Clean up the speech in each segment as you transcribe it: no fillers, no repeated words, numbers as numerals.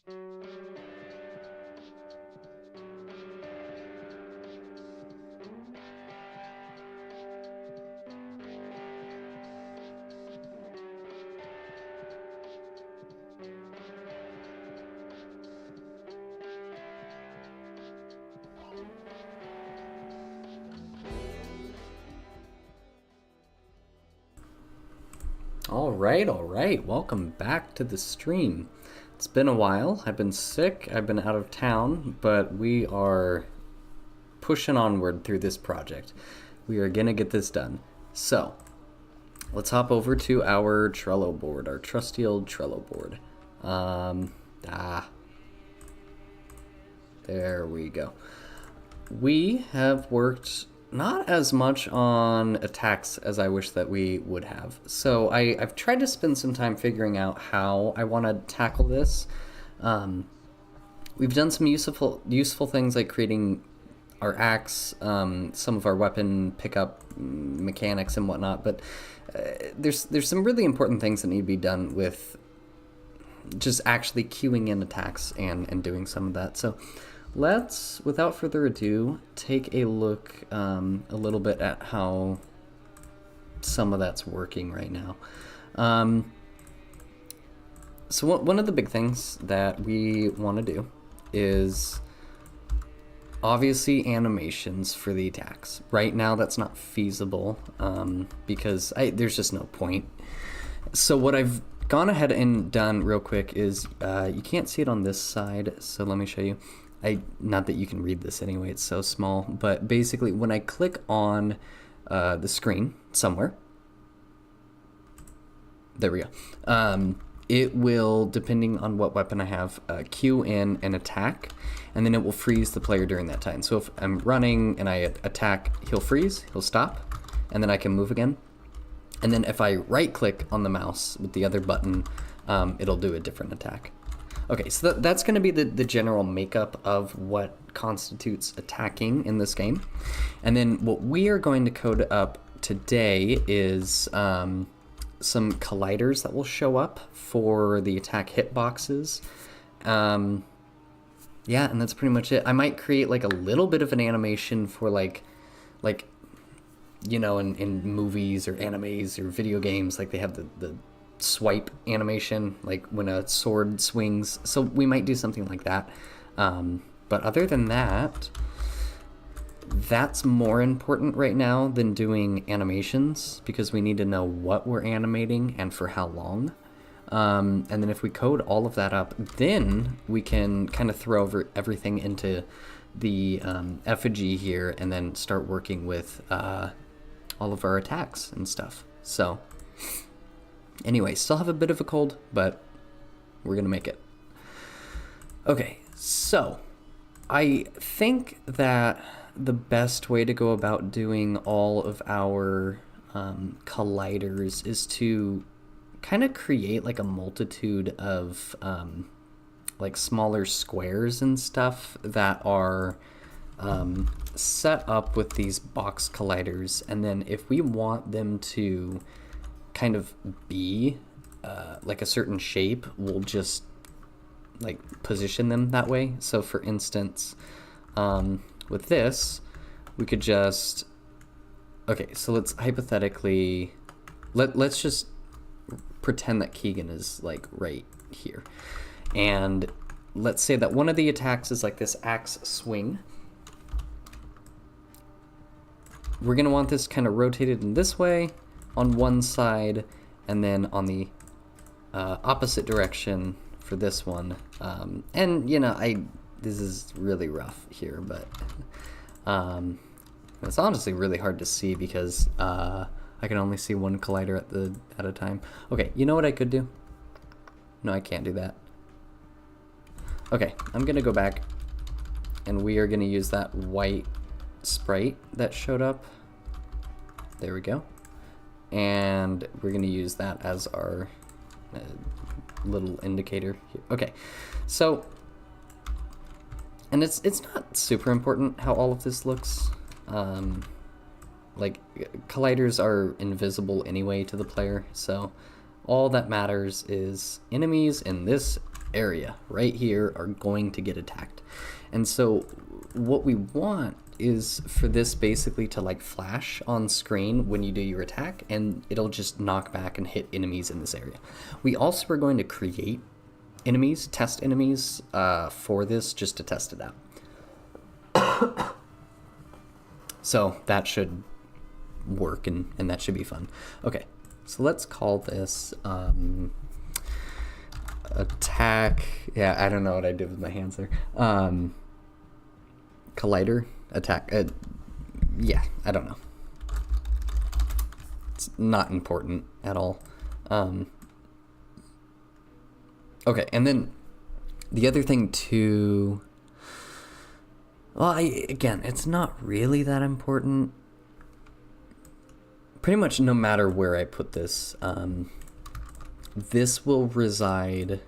All right. Welcome back to the stream. It's been a while. I've been sick. I've been out of town, but we are pushing onward through this project. We are going to get this done. So, let's hop over to our Trello board, our trusty old Trello board. There we go. We have worked not as much on attacks as I wish that we would have. So I've tried to spend some time figuring out how I want to tackle this. We've done some useful things like creating our axe, some of our weapon pickup mechanics and whatnot, but there's some really important things that need to be done with just actually queuing in attacks and doing some of that. So let's, without further ado, take a look a little bit at how some of that's working right now. So one of the big things that we want to do is obviously animations for the attacks. Right now that's not feasible because there's just no point. So what I've gone ahead and done real quick is, you can't see it on this side, so let me show you. Not that you can read this anyway, it's so small, but basically when I click on the screen somewhere, there we go, it will, depending on what weapon I have, queue in an attack, and then it will freeze the player during that time. So if I'm running and I attack, he'll freeze, he'll stop, and then I can move again. And then if I right click on the mouse with the other button, it'll do a different attack. Okay, so that's going to be the general makeup of what constitutes attacking in this game. And then what we are going to code up today is some colliders that will show up for the attack hitboxes. Yeah, and that's pretty much it. I might create like a little bit of an animation for like you know, in movies or animes or video games, like they have the swipe animation, like when a sword swings. So we might do something like that. But other than that, that's more important right now than doing animations, because we need to know what we're animating and for how long. And then if we code all of that up, then we can kind of throw over everything into the effigy here and then start working with all of our attacks and stuff. So anyway, still have a bit of a cold, but we're gonna make it. Okay, so I think that the best way to go about doing all of our colliders is to kind of create like a multitude of like smaller squares and stuff that are set up with these box colliders, and then if we want them to kind of be like a certain shape, we'll just like position them that way. So for instance, with this, we could just, okay, so let's hypothetically, let's just pretend that Keegan is like right here. And let's say that one of the attacks is like this axe swing. We're gonna want this kind of rotated in this way on one side, and then on the opposite direction for this one. And you know, this is really rough here, but it's honestly really hard to see because I can only see one collider at a time. Okay, you know what I could do? No, I can't do that. Okay, I'm gonna go back, and we are gonna use that white sprite that showed up. There we go. And we're gonna use that as our little indicator here. Okay, so, and it's not super important how all of this looks. Like, colliders are invisible anyway to the player, so all that matters is enemies in this area right here are going to get attacked. And so what we want is for this basically to like flash on screen when you do your attack, and it'll just knock back and hit enemies in this area. We also are going to create enemies, test enemies for this, just to test it out. So that should work, and that should be fun. Okay, so let's call this attack. Yeah, I don't know what I did with my hands there. Collider attack. Yeah, I don't know. It's not important at all. Okay, and then the other thing too. Well, again, it's not really that important. Pretty much no matter where I put this, this will reside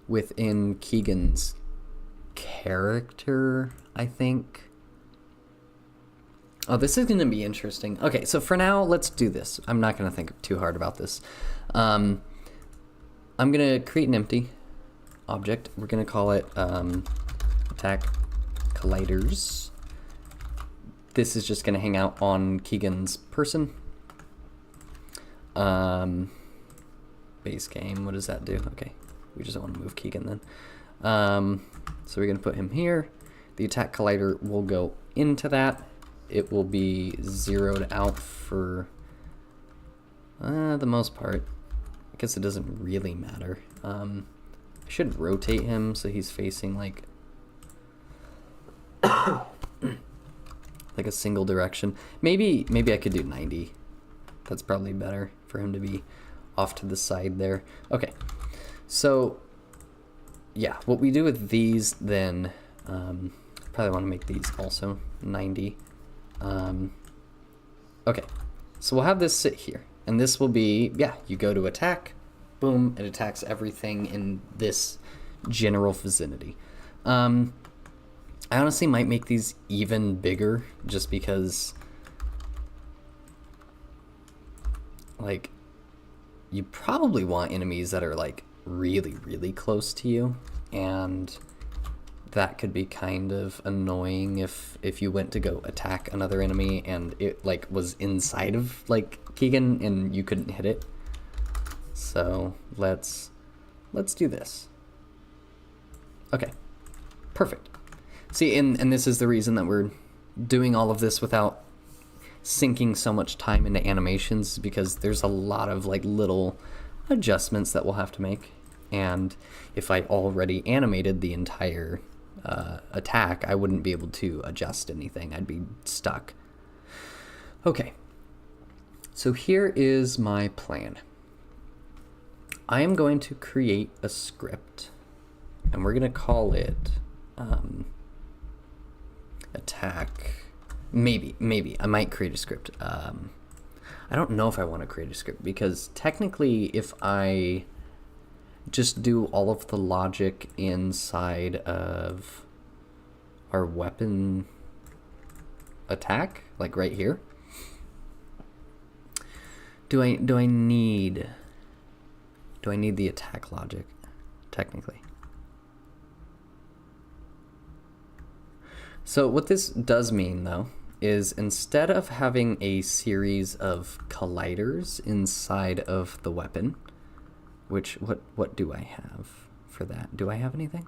within Keegan's character, I think. Oh, this is going to be interesting. Okay, so for now, let's do this. I'm not going to think too hard about this. I'm going to create an empty object. We're going to call it attack colliders. This is just going to hang out on Keegan's person. Base game, what does that do? Okay, we just want to move Keegan then. So we're going to put him here. The attack collider will go into that. It will be zeroed out for the most part. I guess it doesn't really matter. I should rotate him so he's facing like like a single direction. Maybe I could do 90. That's probably better for him to be off to the side there. Okay, so yeah, what we do with these then, probably want to make these also 90. Okay, so we'll have this sit here, and this will be, yeah, you go to attack, boom, it attacks everything in this general vicinity. I honestly might make these even bigger just because, like, you probably want enemies that are like really, really close to you, and that could be kind of annoying if you went to go attack another enemy and it like was inside of like Keegan and you couldn't hit it. So let's do this. Okay, perfect. See, and this is the reason that we're doing all of this without sinking so much time into animations, because there's a lot of like little adjustments that we'll have to make. And if I already animated the entire attack, I wouldn't be able to adjust anything. I'd be stuck. Okay, so here is my plan. I am going to create a script, and we're going to call it attack. Maybe I might create a script. I don't know if I want to create a script, because technically if I just do all of the logic inside of our weapon attack, like right here, do I need the attack logic technically? So what this does mean, though, is instead of having a series of colliders inside of the weapon, which, what do I have for that? Do I have anything?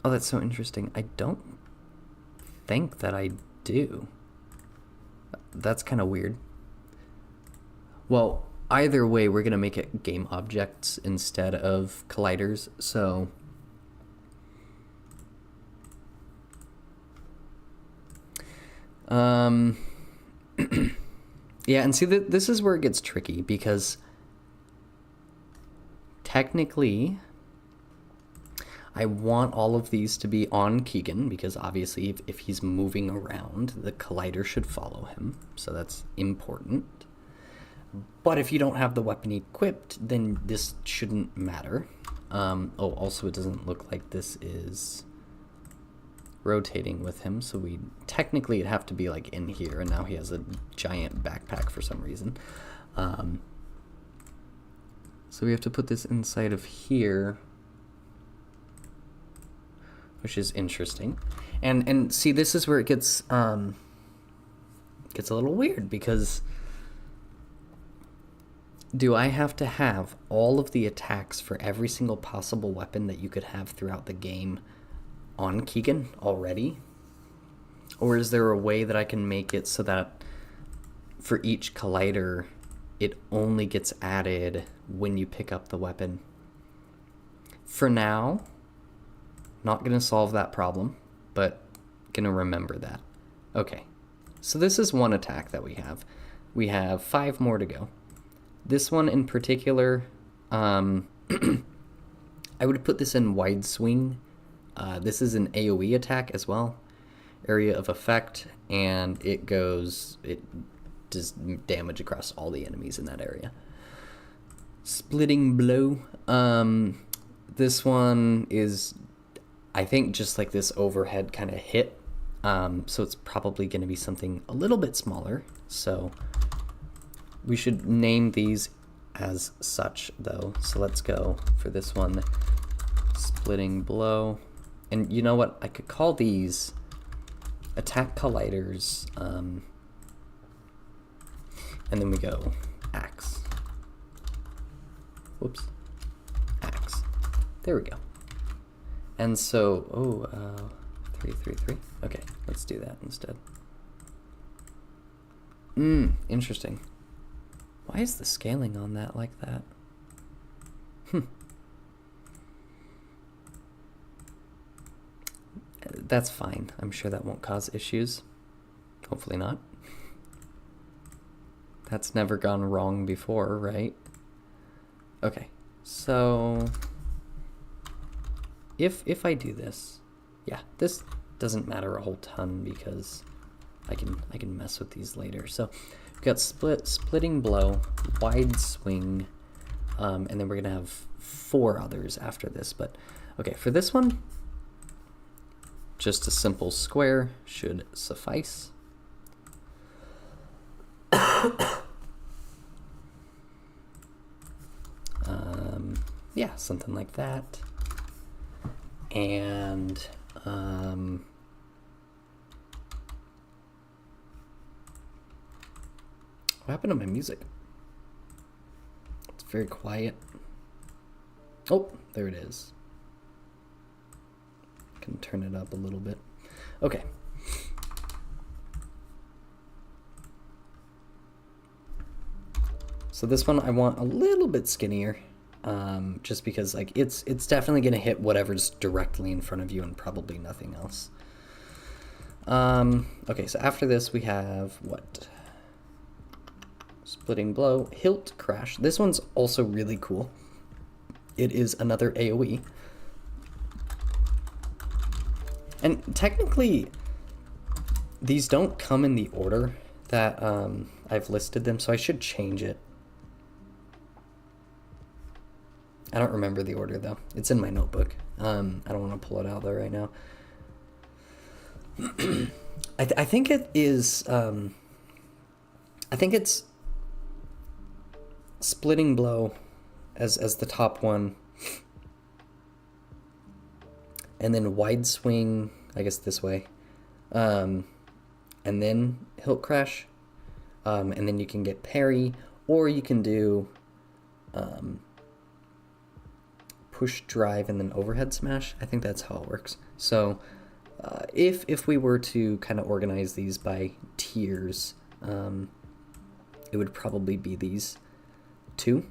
Oh, that's so interesting. I don't think that I do. That's kind of weird. Well, either way, we're going to make it game objects instead of colliders, so yeah, and see, this is where it gets tricky, because technically I want all of these to be on Keegan, because obviously if he's moving around, the collider should follow him, so that's important. But if you don't have the weapon equipped, then this shouldn't matter. Oh, also it doesn't look like this is rotating with him, so we technically it'd have to be like in here, and now he has a giant backpack for some reason. So we have to put this inside of here, which is interesting. And see, this is where it gets a little weird, because do I have to have all of the attacks for every single possible weapon that you could have throughout the game on Keegan already? Or is there a way that I can make it so that for each collider, it only gets added when you pick up the weapon? For now, not going to solve that problem, but going to remember that. Okay, so this is one attack that we have. We have 5 more to go. This one in particular, I would put this in wide swing. This is an AoE attack as well, area of effect, and it does damage across all the enemies in that area. Splitting blow. This one is, I think, just like this overhead kind of hit. So it's probably going to be something a little bit smaller. So we should name these as such, though. So let's go for this one, splitting blow. And you know what? I could call these attack colliders. And then we go axe. Whoops. Axe. There we go. And so, 3, 3, 3. Okay, let's do that instead. Interesting. Why is the scaling on that like that? That's fine. I'm sure that won't cause issues. Hopefully not. That's never gone wrong before, right? Okay, so if I do this, yeah, this doesn't matter a whole ton because I can mess with these later. So we've got splitting blow, wide swing, and then we're gonna have 4 others after this. But okay, for this one, just a simple square should suffice. Yeah, something like that. And what happened to my music? It's very quiet. Oh, there it is. I can turn it up a little bit. Okay. So this one I want a little bit skinnier, just because like it's definitely gonna hit whatever's directly in front of you and probably nothing else. Okay, so after this we have what? Splitting blow, hilt crash. This one's also really cool. It is another AoE. And technically, these don't come in the order that I've listed them, so I should change it. I don't remember the order though. It's in my notebook. I don't want to pull it out though right now. I think it is. I think it's splitting blow as the top one, and then wide swing. I guess this way, and then hilt crash, and then you can get parry, or you can do. Push drive and then overhead smash. I think that's how it works. So if we were to kind of organize these by tiers, it would probably be these 2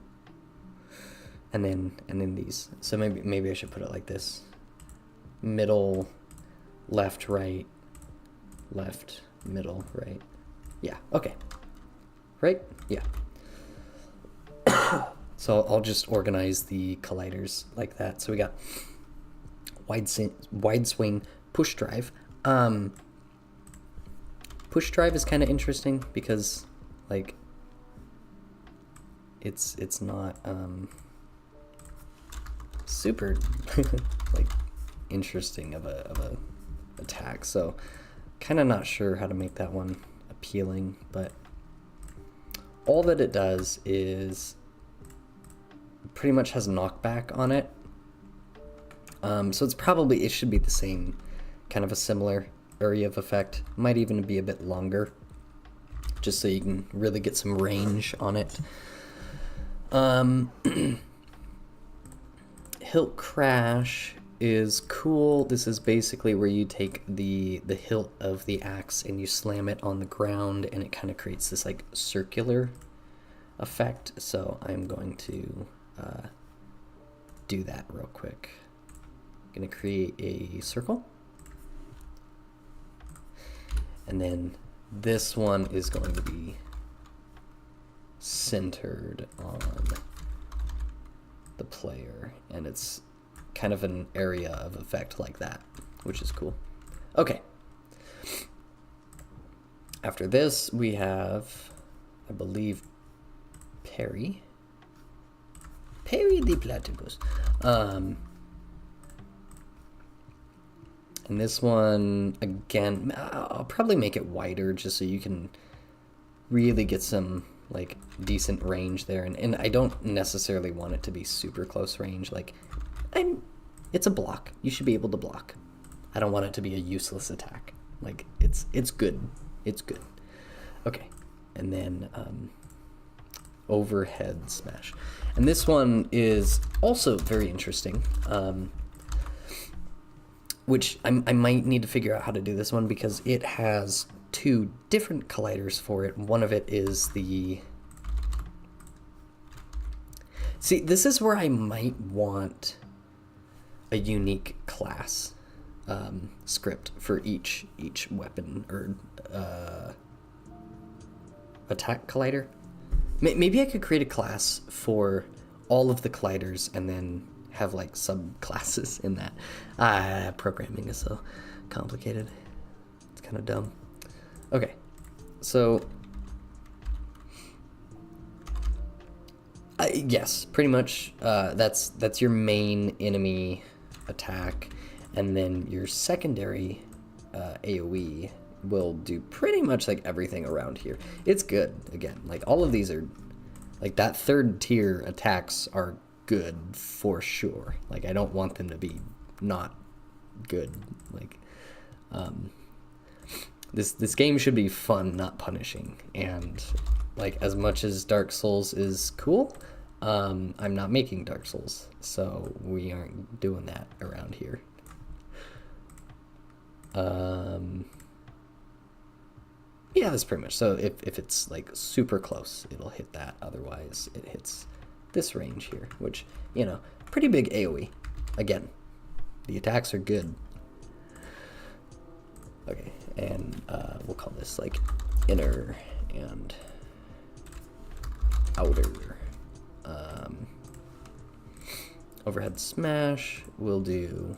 and then these. So maybe I should put it like this: middle, left, right, left, middle, right. Yeah, okay. Right? Yeah. So I'll just organize the colliders like that. So we got wide swing, push drive. Push drive is kind of interesting because, like, it's not super like interesting of a attack. So kind of not sure how to make that one appealing, but all that it does is pretty much has knockback on it. So it should be the same, kind of a similar area of effect. Might even be a bit longer, just so you can really get some range on it. Hilt Crash is cool. This is basically where you take the hilt of the axe and you slam it on the ground, and it kind of creates this like circular effect. So I'm going to do that real quick. I'm going to create a circle, and then this one is going to be centered on the player, and it's kind of an area of effect like that, which is cool. Okay. After this, we have, I believe, Perry the Platypus. And this one, again, I'll probably make it wider just so you can really get some like decent range there. And I don't necessarily want it to be super close range. Like, it's a block. You should be able to block. I don't want it to be a useless attack. Like, it's good. It's good. Okay. And then overhead smash. And this one is also very interesting. Which I might need to figure out how to do this one, because it has two different colliders for it. One of it is the... See, this is where I might want a unique class script for each weapon or attack collider. Maybe I could create a class for all of the colliders and then have like subclasses in that. Programming is so complicated. It's kind of dumb. Okay, so yes, pretty much that's your main enemy attack, and then your secondary AoE will do pretty much like everything around here. It's good. Again, like all of these are like that third tier attacks are good for sure. Like I don't want them to be not good. Like this game should be fun, not punishing. And like as much as Dark Souls is cool, I'm not making Dark Souls, so we aren't doing that around here. Yeah, that's pretty much. So if it's like super close, it'll hit that. Otherwise, it hits this range here, which, you know, pretty big AoE. Again, the attacks are good. Okay, and we'll call this like inner and outer. Overhead smash, we'll do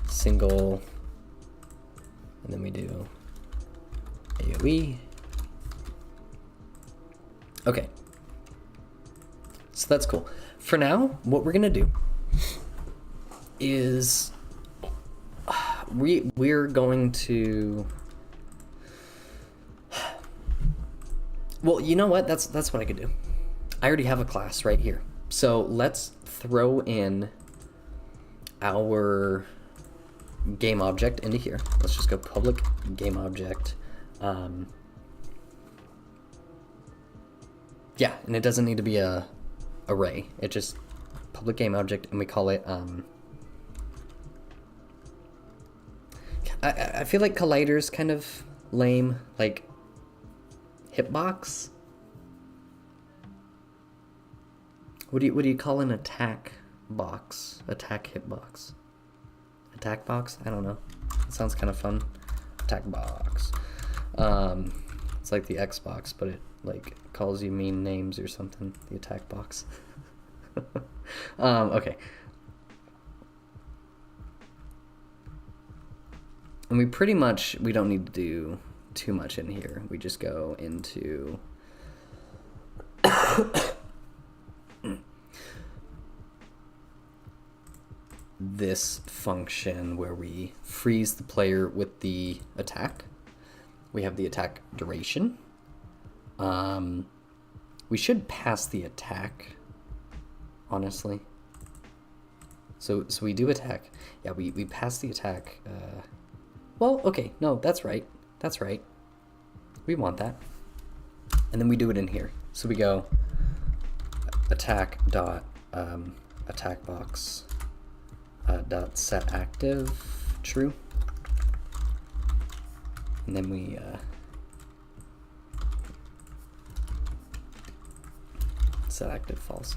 single, and then we do AoE. Okay, so that's cool. For now, what we're gonna do is we're going to, well, you know what? That's what I could do. I already have a class right here. So let's throw in our game object into here. Let's just go public game object. Yeah, and it doesn't need to be a array. It just public game object, and we call it I feel like collider's kind of lame, like hitbox. What do you call an attack box? Attack hitbox. Attack box? I don't know. It sounds kind of fun. Attack box. It's like the Xbox, but it like calls you mean names or something. The attack box. Okay. And we don't need to do too much in here. We just go into this function where we freeze the player with the attack. We have the attack duration. We should pass the attack, honestly. So we do attack. Yeah, we pass the attack. Well, okay, no, that's right. That's right. We want that. And then we do it in here. So we go attack dot attack box dot set active true. And then we set active false.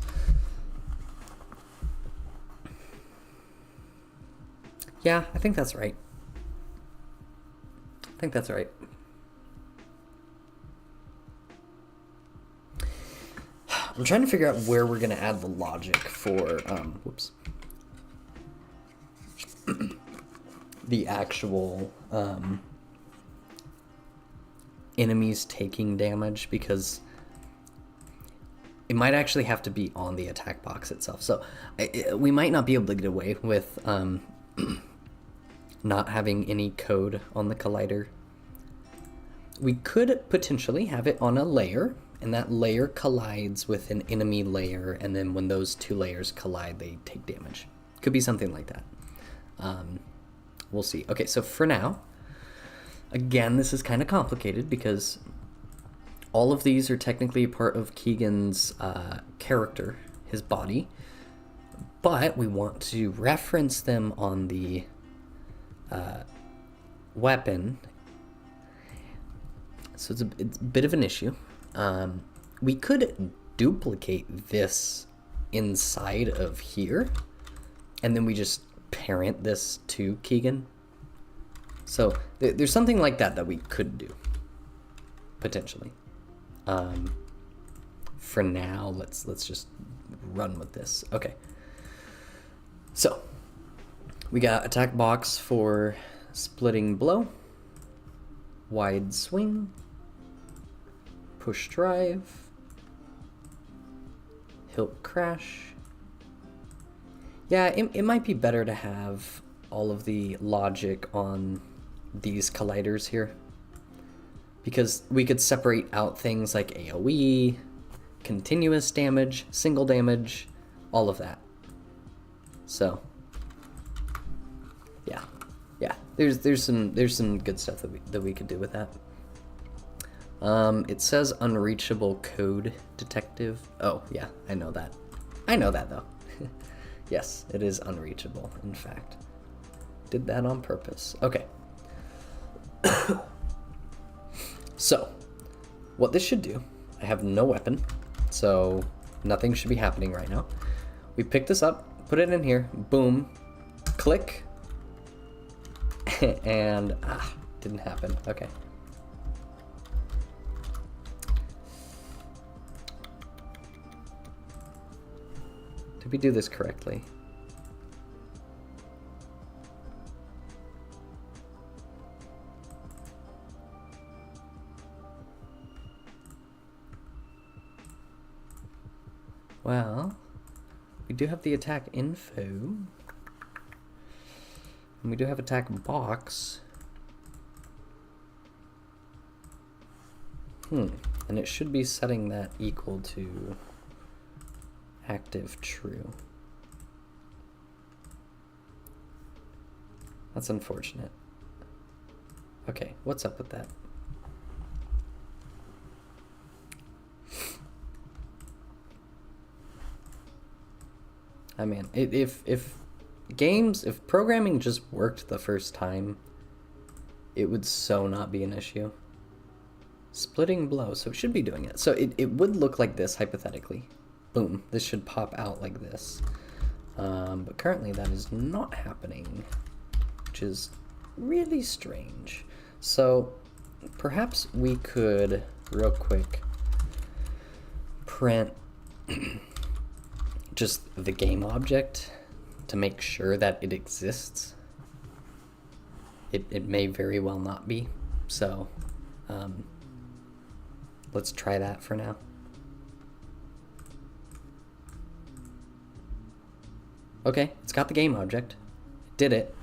Yeah, I think that's right. I think that's right. I'm trying to figure out where we're gonna add the logic for whoops. The actual enemies taking damage, because it might actually have to be on the attack box itself. So we might not be able to get away with not having any code on the collider. We could potentially have it on a layer, and that layer collides with an enemy layer, and then when those two layers collide, they take damage. Could be something like that. We'll see. Okay, so for now, again, this is kind of complicated because all of these are technically a part of Keegan's character, his body, but we want to reference them on the weapon. So it's a bit of an issue. We could duplicate this inside of here, and then we just parent this to Keegan. So there's something like that we could do, potentially. For now, let's just run with this. Okay. So we got attack box for splitting blow, wide swing, push drive, hilt crash. Yeah, it might be better to have all of the logic on these colliders here, because we could separate out things like AoE, continuous damage, single damage, all of that. So yeah, there's some good stuff that we could do with that. It says unreachable code detective. Oh yeah, I know that though. Yes, it is unreachable, in fact. Did that on purpose. Okay. So, what this should do, I have no weapon, so nothing should be happening right now. We pick this up, put it in here, boom, click, and didn't happen. Okay. Did we do this correctly? Well, we do have the attack info, and we do have attack box. And it should be setting that equal to active true. That's unfortunate. Okay, what's up with that? I mean, if programming just worked the first time, it would so not be an issue. Splitting blow, so it should be doing it. So it would look like this, hypothetically. Boom, this should pop out like this. But currently that is not happening, which is really strange. So perhaps we could, real quick, print just the game object to make sure that it exists. It may very well not be. So let's try that for now. Okay, it's got the game object. It did it.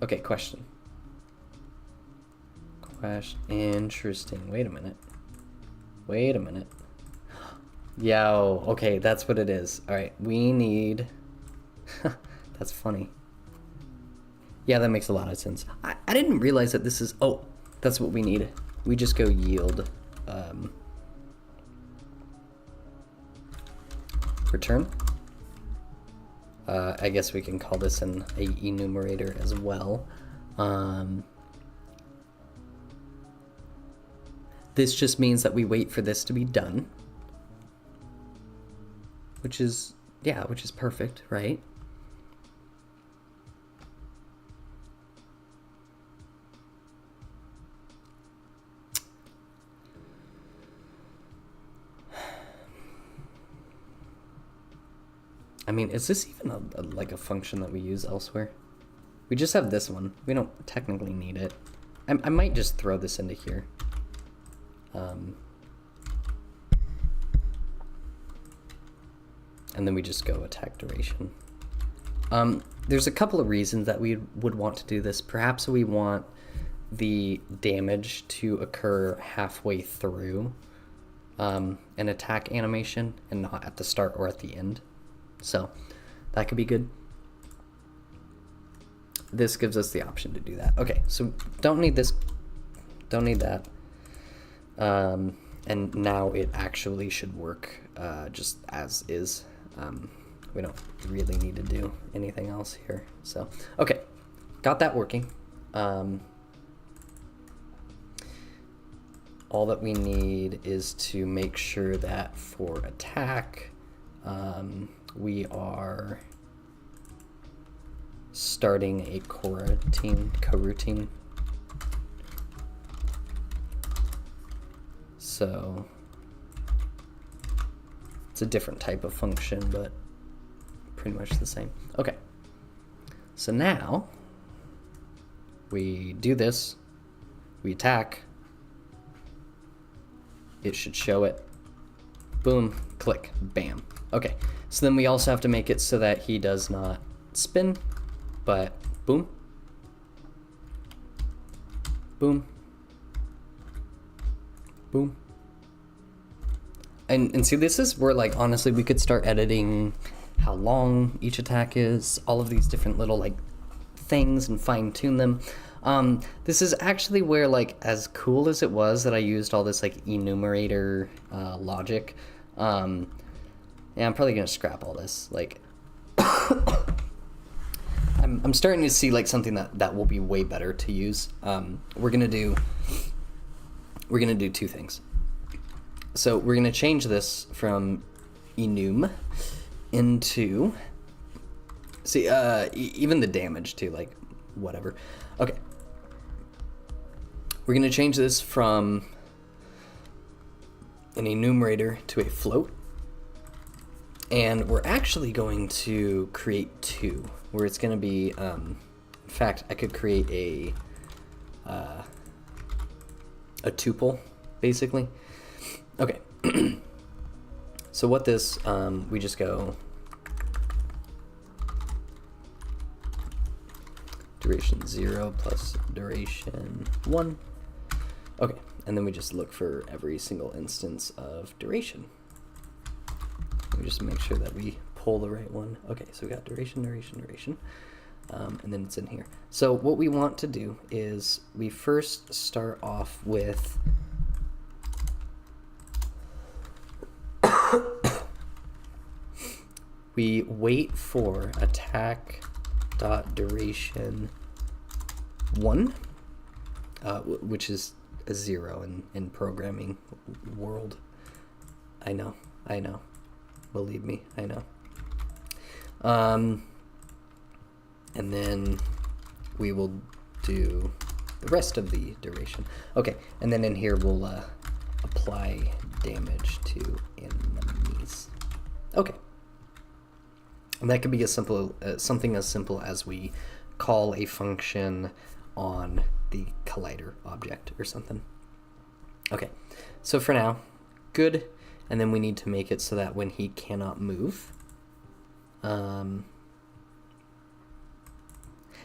Okay, question. Interesting. Wait a minute. Yo, okay, that's what it is. All right, we need... That's funny. Yeah, that makes a lot of sense. I didn't realize that this is... Oh, that's what we need. We just go yield. Return. I guess we can call this an enumerator as well. This just means that we wait for this to be done. Which is perfect, right? I mean, is this even like a function that we use elsewhere? We just have this one. We don't technically need it. I might just throw this into here. And then we just go attack duration. There's a couple of reasons that we would want to do this. Perhaps we want the damage to occur halfway through an attack animation and not at the start or at the end. So that could be good. This gives us the option to do that. Okay, so don't need this, don't need that. And now it actually should work just as is. We don't really need to do anything else here. So, okay, got that working. All that we need is to make sure that for attack, we are starting a coroutine. So it's a different type of function, but pretty much the same. Okay, so now we do this, we attack, it should show it, boom, click, bam. Okay, so then we also have to make it so that he does not spin, but boom, boom, boom. And see, this is where, like, honestly, we could start editing how long each attack is, all of these different little, like, things, and fine-tune them. This is actually where, like, as cool as it was that I used all this, like, enumerator logic, yeah, I'm probably gonna scrap all this. Like, I'm starting to see, like, something that will be way better to use. We're gonna do two things. So we're gonna change this from enum into, see, even the damage too, like, whatever. Okay, we're gonna change this from an enumerator to a float, and we're actually going to create two, where it's gonna be, in fact, I could create a tuple, basically. Okay, so what this, we just go duration 0 plus duration 1. Okay, and then we just look for every single instance of duration. We just make sure that we pull the right one. Okay, so we got duration, and then it's in here. So what we want to do is we first start off with we wait for attack dot duration 1, which is a 0 in programming world. I know. Believe me, I know. And then we will do the rest of the duration. Okay, and then in here we'll apply damage to enemies. Okay. And that could be as simple something as simple as we call a function on the collider object or something. Okay, so for now, good. And then we need to make it so that when he cannot move,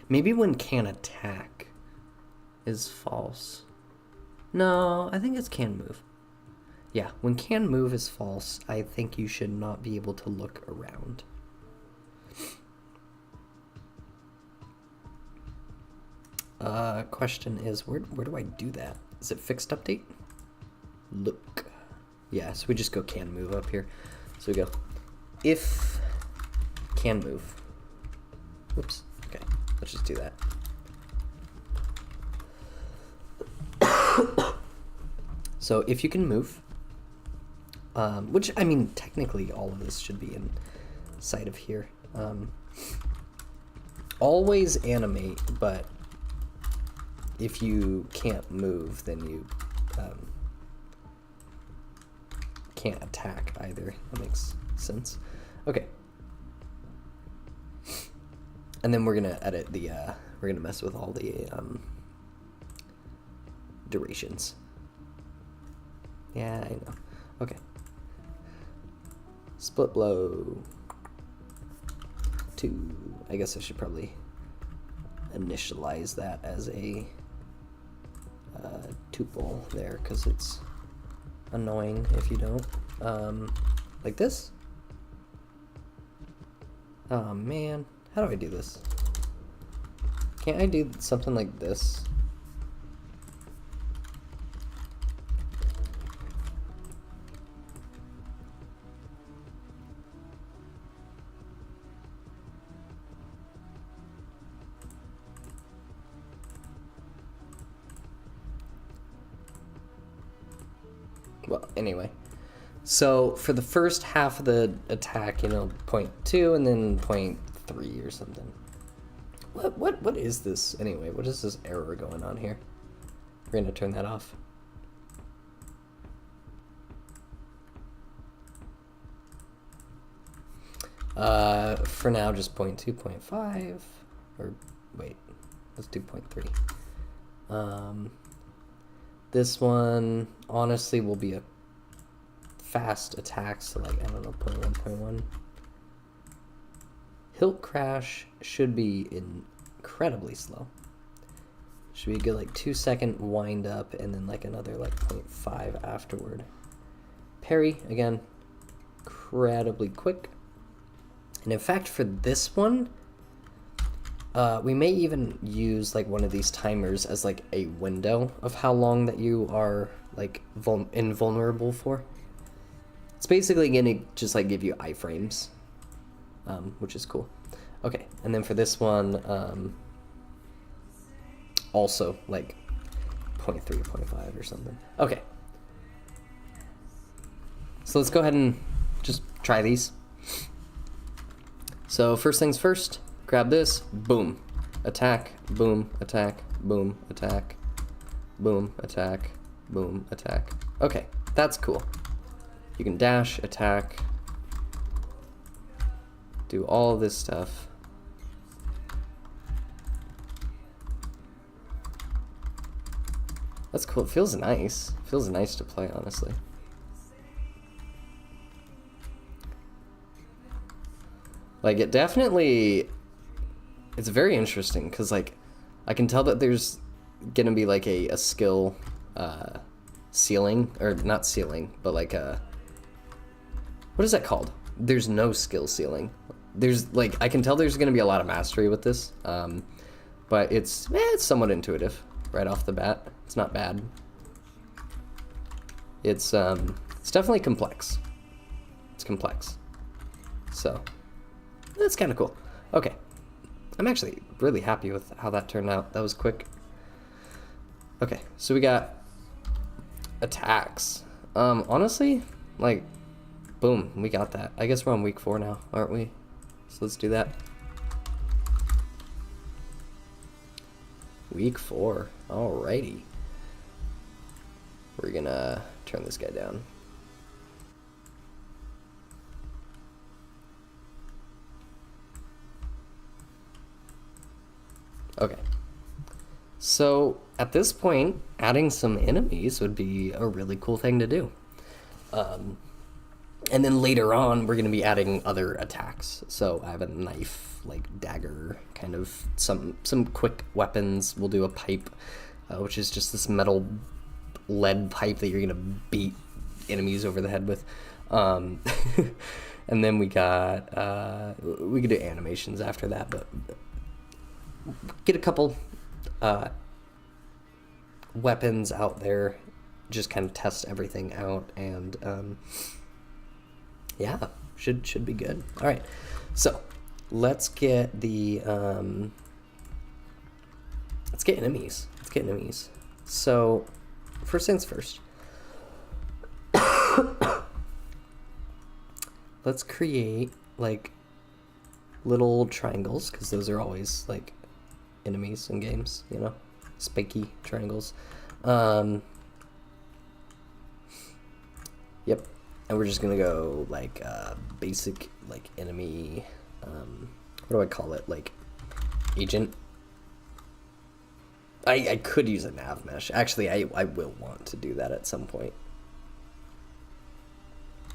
maybe when can attack is false. No, I think it's can move. Yeah, when can move is false, I think you should not be able to look around. Question is, where do I do that? Is it fixed update? Look. Yeah, so we just go can move up here. So we go if can move. Oops. Okay, let's just do that. So if you can move, which, I mean, technically all of this should be inside of here. Always animate, but if you can't move, then you can't attack either. That makes sense. Okay. And then we're gonna edit the, we're gonna mess with all the durations. Yeah, I know. Okay. Split blow. 2. I guess I should probably initialize that as a tuple there, because it's annoying if you don't. Like this? Oh man, how do I do this? Can't I do something like this? Well, anyway, so for the first half of the attack, you know, 0.2 and then 0.3 or something. What is this anyway? What is this error going on here? We're gonna turn that off. For now, just 0.2, 0.5, or wait, let's do 0.3. This one, honestly, will be a fast attack, so like, I don't know, 0.1, 0.1. Hilt crash should be incredibly slow. Should be a good like 2-second wind up and then like another like 0.5 afterward. Parry, again, incredibly quick. And in fact, for this one, we may even use like one of these timers as like a window of how long that you are like invulnerable for. It's basically gonna just like give you iframes, which is cool. Okay, and then for this one, also like 0.3, 0.5 or something. Okay. So let's go ahead and just try these. So first things first, grab this, boom, attack, boom, attack, boom, attack, boom, attack, boom, attack. Okay, that's cool. You can dash, attack, do all this stuff. That's cool. It feels nice. It feels nice to play, honestly. Like, it definitely, it's very interesting, because, like, I can tell that there's gonna be, like, a skill ceiling, or not ceiling, but, like, what is that called? There's no skill ceiling. There's, like, I can tell there's gonna be a lot of mastery with this, but it's somewhat intuitive right off the bat. It's not bad. It's definitely complex. It's complex. So that's kind of cool. Okay. I'm actually really happy with how that turned out. That was quick. Okay, so we got attacks. Honestly, like, boom, we got that. I guess we're on week 4 now, aren't we? So let's do that. Week 4. Alrighty. We're gonna turn this guy down. Okay. So at this point, adding some enemies would be a really cool thing to do. And then later on, we're going to be adding other attacks. So I have a knife, like dagger, kind of some quick weapons. We'll do a pipe, which is just this metal lead pipe that you're gonna beat enemies over the head with. And then we got we could do animations after that, but get a couple weapons out there, just kind of test everything out, and yeah, should be good. All right, so let's get the let's get enemies. So first things first. Let's create like little triangles, because those are always like enemies in games, you know, spiky triangles. Yep, and we're just gonna go like basic like enemy. What do I call it? Like agent. I could use a nav mesh. Actually, I will want to do that at some point.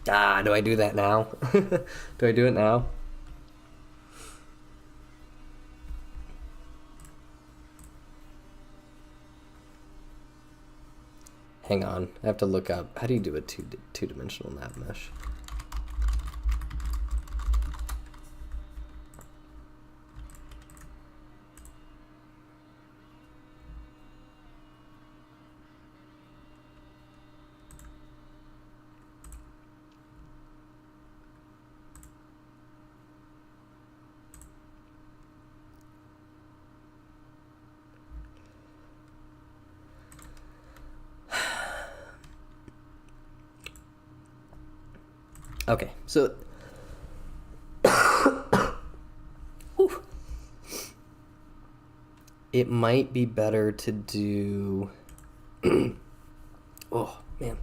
Do I do that now? Do I do it now? Hang on, I have to look up. How do you do a two-dimensional nav mesh? Okay, so it might be better to do oh man.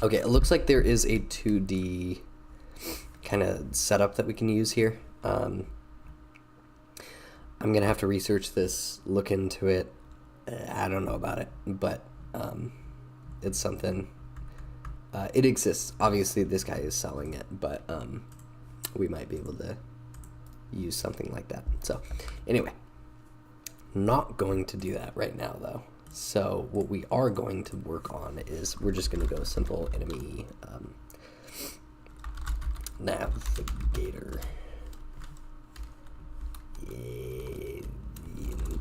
Okay, it looks like there is a 2D kind of setup that we can use here. I'm gonna have to research this, look into it. I don't know about it, but it's something. It exists. Obviously, this guy is selling it, but we might be able to use something like that. So, anyway, not going to do that right now, though. So, what we are going to work on is we're just going to go simple enemy navigator.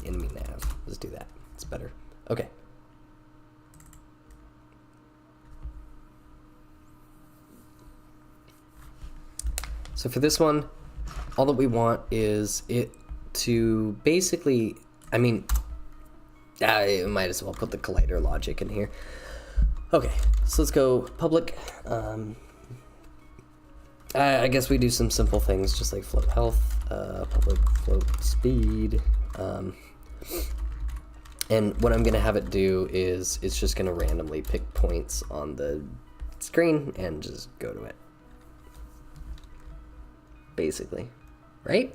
Enemy nav. Let's do that. It's better. Okay. So for this one, all that we want is it to basically, I mean, I might as well put the collider logic in here. Okay, so let's go public. I guess we do some simple things, just like float health, public float speed. And what I'm going to have it do is it's just going to randomly pick points on the screen and just go to it. Basically, right?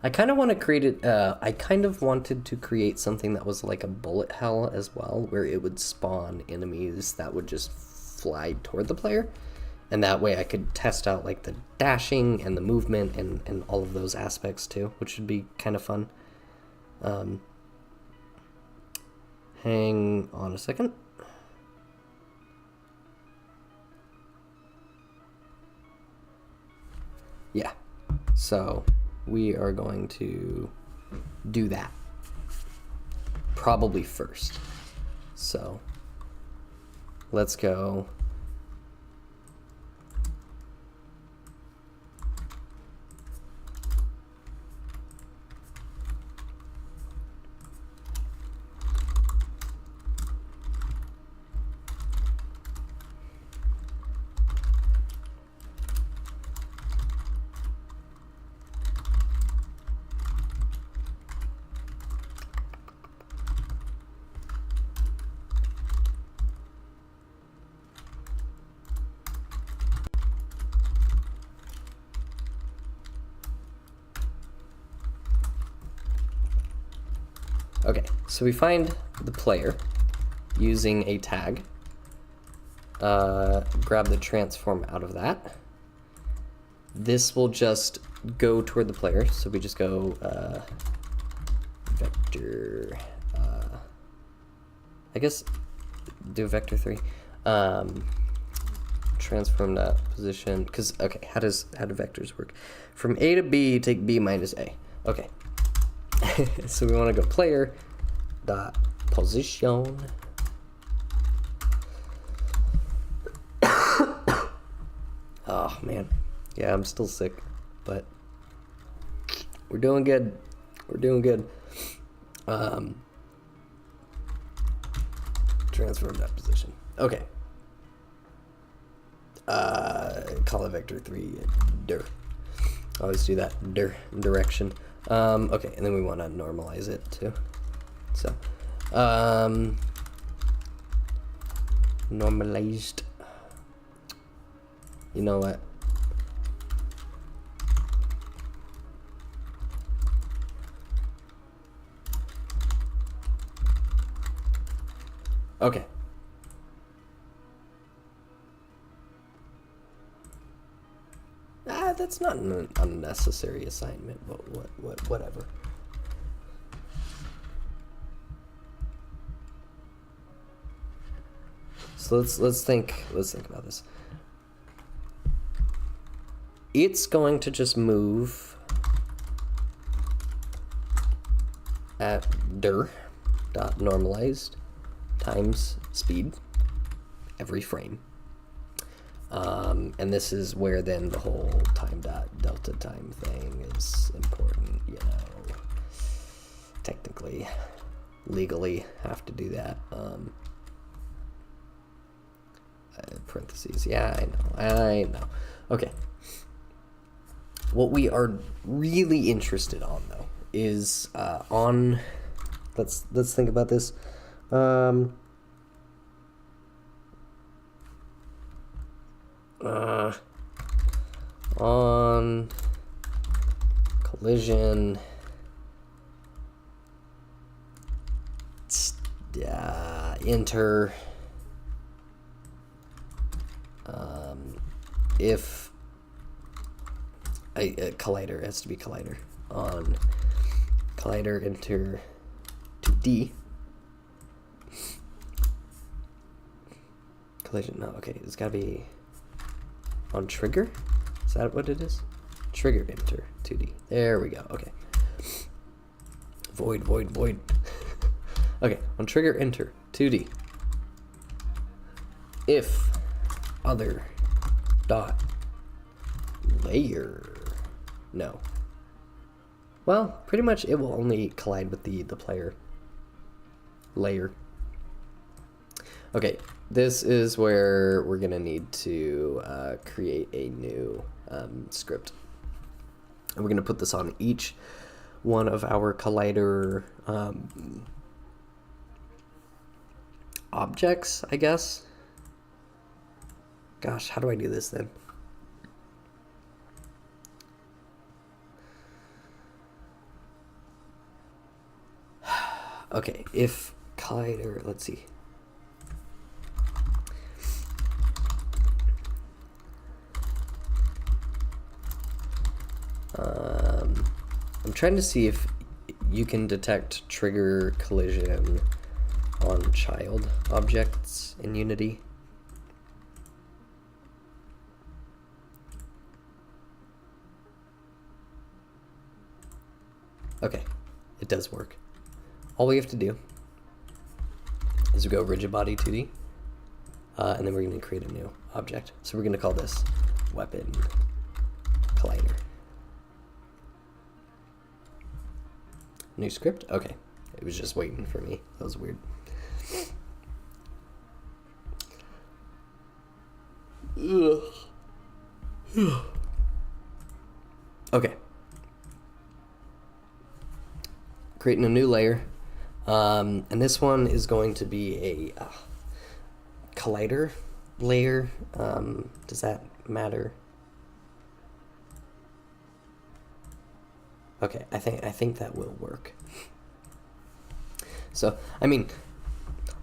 I kind of want to create it, I kind of wanted to create something that was like a bullet hell as well, where it would spawn enemies that would just fly toward the player. And that way I could test out like the dashing and the movement and all of those aspects too, which would be kind of fun. Hang on a second. Yeah, so we are going to do that probably first. So let's go. Okay, so we find the player using a tag. Grab the transform out of that. This will just go toward the player. So we just go vector, I guess do vector 3. Transform that position, because, okay, how do vectors work? From A to B, take B minus A. Okay. So we want to go player dot position. Oh, man. Yeah, I'm still sick, but we're doing good. We're doing good. Transform that position. Okay. Call it vector 3 dir. Always do that direction. Okay, and then we want to normalize it too. So normalized. You know what? Okay. That's not an unnecessary assignment, but whatever. So let's think about this. It's going to just move at dir dot normalized times speed every frame. And this is where then the whole time dot delta time thing is important, you know. Technically, legally have to do that. Parentheses, yeah, I know. Okay. What we are really interested on, though, is on. Let's think about this. On collision, enter if a collider has to be collider on collider enter to D collision. No, okay, it's gotta be on trigger. Is that what it is? Trigger enter 2D. There we go. Okay. Void. Okay, on trigger enter 2D. If other dot layer. No. Well, pretty much it will only collide with the player layer. Okay, this is where we're gonna need to create a new script. And we're gonna put this on each one of our collider objects, I guess. Gosh, how do I do this then? Okay, if collider, let's see. I'm trying to see if you can detect trigger collision on child objects in Unity. Okay, it does work. All we have to do is we go rigid body 2D, and then we're going to create a new object. So we're going to call this weapon collider. New script? Okay. It was just waiting for me. That was weird. Okay. Creating a new layer. And this one is going to be a collider layer. Does that matter? Okay, I think that will work. So, I mean,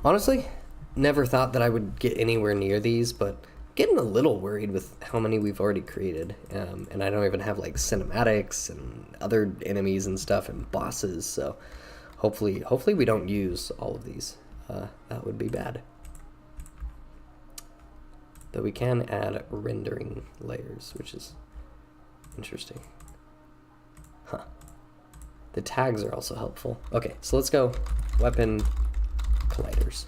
honestly, never thought that I would get anywhere near these, but getting a little worried with how many we've already created, and I don't even have like cinematics and other enemies and stuff and bosses. So hopefully we don't use all of these. That would be bad. Though we can add rendering layers, which is interesting. Huh. The tags are also helpful. Okay, so let's go weapon colliders.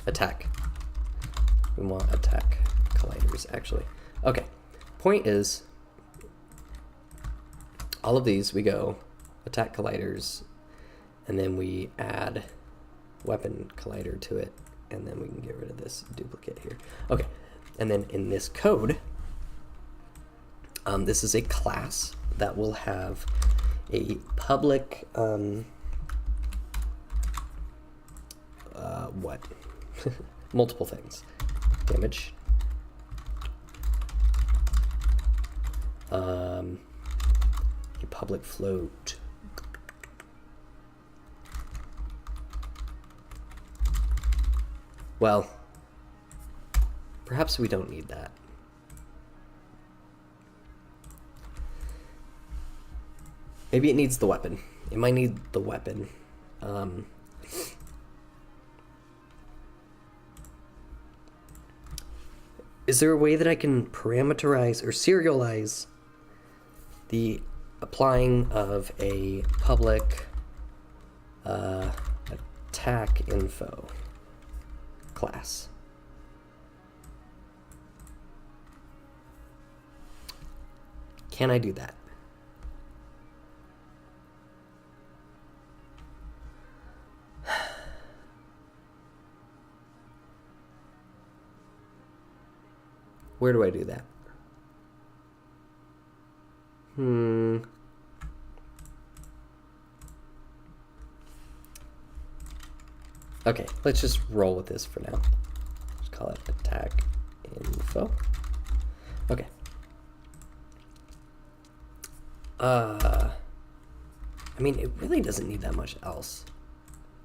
Attack. We want attack colliders, actually. Okay, point is, all of these we go attack colliders, and then we add weapon collider to it, and then we can get rid of this duplicate here. Okay, and then in this code, this is a class that will have a public, multiple things. Damage. A public float. Well, perhaps we don't need that. Maybe it needs the weapon. It might need the weapon. Is there a way that I can parameterize or serialize the applying of a public attack info class? Can I do that? Where do I do that? Okay, let's just roll with this for now. Just call it attack info. Okay. I mean, it really doesn't need that much else.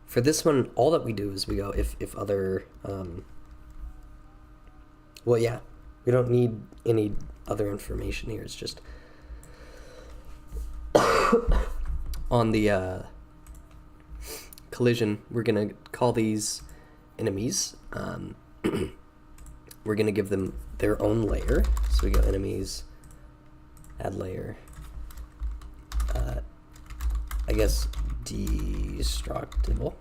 For this one, all that we do is we go if other, well, yeah, we don't need any other information here. It's just on the collision, we're going to call these enemies. We're going to give them their own layer. So we go enemies, add layer. I guess destructible.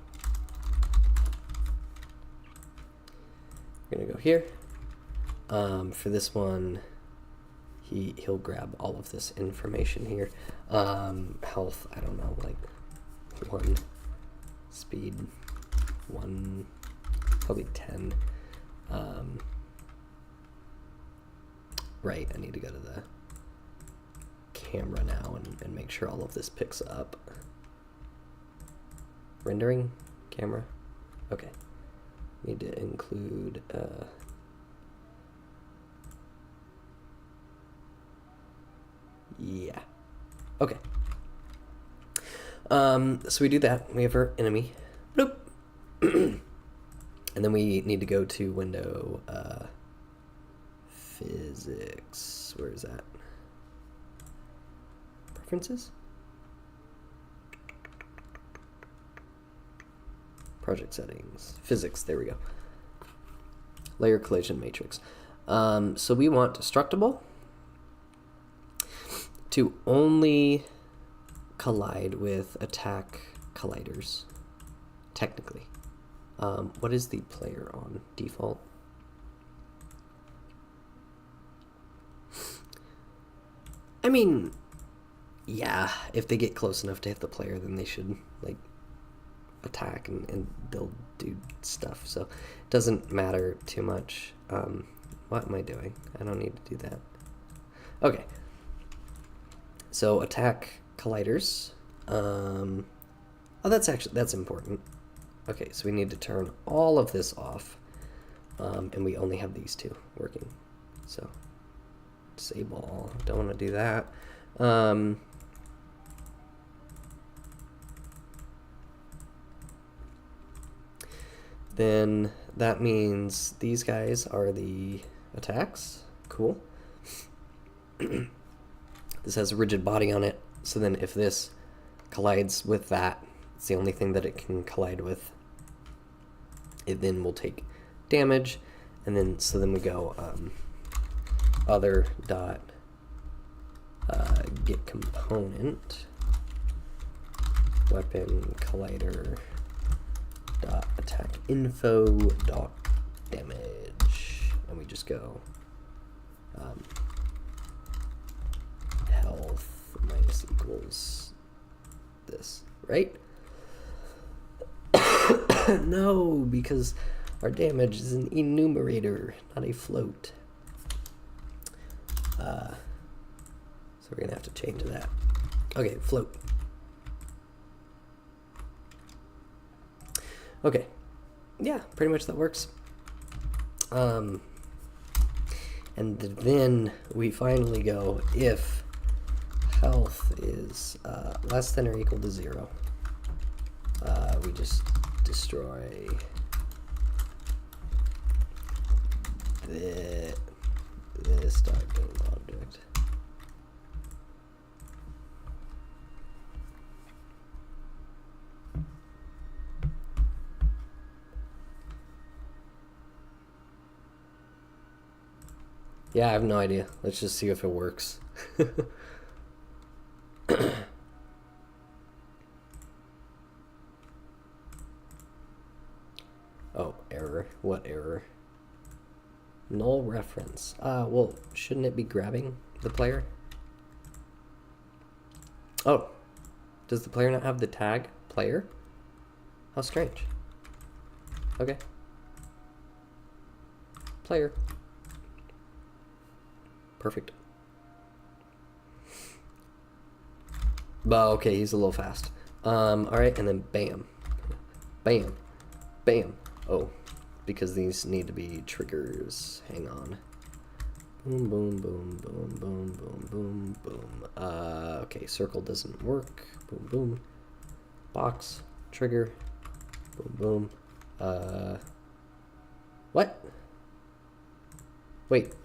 We're going to go here. For this one, he'll grab all of this information here. Health, I don't know, like 1, speed 1, probably 10. Right, I need to go to the camera now and make sure all of this picks up. Rendering camera. Okay. Need to include yeah. Okay. So we do that. We have our enemy. Bloop. And then we need to go to window physics. Where is that? Preferences? Project settings. Physics. There we go. Layer collision matrix. So we want destructible to only collide with attack colliders, technically. What is the player on default? I mean, yeah, if they get close enough to hit the player, then they should, like, attack and they'll do stuff. So it doesn't matter too much. What am I doing? I don't need to do that. Okay. So attack colliders. Oh, that's important. Okay, so we need to turn all of this off, and we only have these two working. So disable. Don't want to do that. Then that means these guys are the attacks. Cool. This has a rigid body on it, so then if this collides with that, it's the only thing that it can collide with. It then will take damage, and then so then we go other dot get component weapon collider dot attack info dot damage, and we just go health minus equals this, right? No, because our damage is an enumerator, not a float. So we're gonna have to change that. Okay, float. Okay, yeah, pretty much that works. And then we finally go if health is less than or equal to 0. We just destroy this dot game object. Yeah, I have no idea. Let's just see if it works. Oh, error. What error? Null reference. Well, shouldn't it be grabbing the player? Oh, does the player not have the tag player? How strange. Okay. Player. Perfect. But okay, he's a little fast. Alright, and then bam. Bam. Bam. Oh, because these need to be triggers. Hang on. Boom, boom, boom, boom, boom, boom, boom, boom. Okay, circle doesn't work. Boom, boom. Box. Trigger. Boom, boom. What? Wait.